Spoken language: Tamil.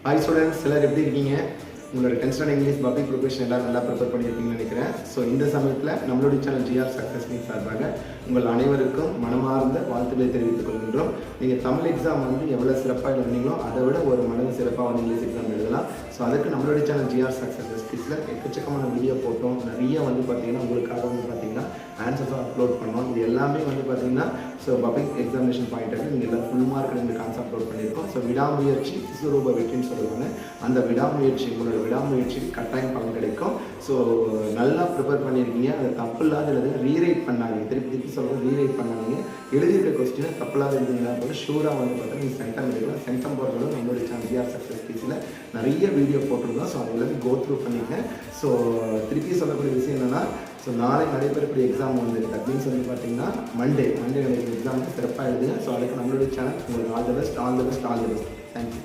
ஹாய் ஸ்டூடெண்ட்ஸ், எல்லாரும் எப்படி இருக்கீங்க? உங்களோட டென்ஷன் இங்கிலீஷ் பப்ளிக் ப்ரிப்பரேஷன் எல்லாம் நல்லா ப்ரிப்பேர் பண்ணியிருப்பீங்கன்னு நினைக்கிறேன். ஸோ இந்த சமயத்தில் நம்மளுடைய சேனல் ஜிஆர் சக்ஸஸ் மீட் சார்பாக உங்கள் அனைவருக்கும் மனமார்ந்த வாழ்த்துக்களை தெரிவித்துக் கொள்கின்றோம். நீங்கள் தமிழ் எக்ஸாம் எவ்வளோ சிறப்பாக எழுதுனீங்களோ அதை விட ஒரு மடங்கு சிறப்பாக இங்கிலீஷ் எக்ஸாம் எழுதலாம். ஸோ அதுக்கு நம்மளுடைய சேனல் ஜிஆர் சக்ஸஸ் ரெசிபீஸில் எக்கச்சக்கமான வீடியோ போட்டோம். நிறைய பார்த்தீங்கன்னா உங்களுக்காக பார்த்தீங்கன்னா ஆன்சர்ஸாக அப்லோட் பண்ணோம். இது எல்லாமே பார்த்தீங்கன்னா ஸோ பப்ளிக் எக்ஸாமினேஷன் பாயிண்ட் நீங்கள் எல்லாம் ஃபுல் மார்க் இந்த கான்செப்ட் அப்லோட் பண்ணியிருக்கோம். ஸோ விடாமுயற்சி விஸ்வரூப வெற்றின்னு சொல்லுவாங்க. அந்த விடாமுயற்சி உங்களோட விடாமுயற்சிக்கு கட்டாயம் பலன் கிடைக்கும். ஸோ நல்லா ப்ரிப்பேர் பண்ணியிருக்கீங்க. அதை தப்பு இல்லாத எழுதுங்க. ரீரைட் பண்ணாதீங்க. திருப்பி சொல்கிறது ரீரைட் பண்ணாதீங்க. எழுதியிருக்க கொஸ்டினை தப்பில்லாத எழுதுங்கன்னா கூட ஷூராக பார்த்தா நீங்கள் சென்டம் எடுக்கலாம். சென்டம் போடுறதும் நம்மளுடைய சேனல் ஜிஆர் சக்ஸஸ் பீஸில் நிறைய வீடியோ போட்டிருந்தோம். ஸோ அது எல்லாமே கோ த்ரூ பண்ணியிருக்கேன். ஸோ திருப்பி சொல்லக்கூடிய விஷயம் என்னென்னா, ஸோ நாளை நடைபெறக்கூடிய எக்ஸாம் தட் மீன்ஸ் பார்த்தீங்கன்னா மண்டே நடைபெற எக்ஸாம் சிறப்பாக எழுதுங்க. ஸோ அதுக்கு நம்மளுடைய சேனல் உங்களுக்கு ஆல் த பெஸ்ட். தேங்க்யூ.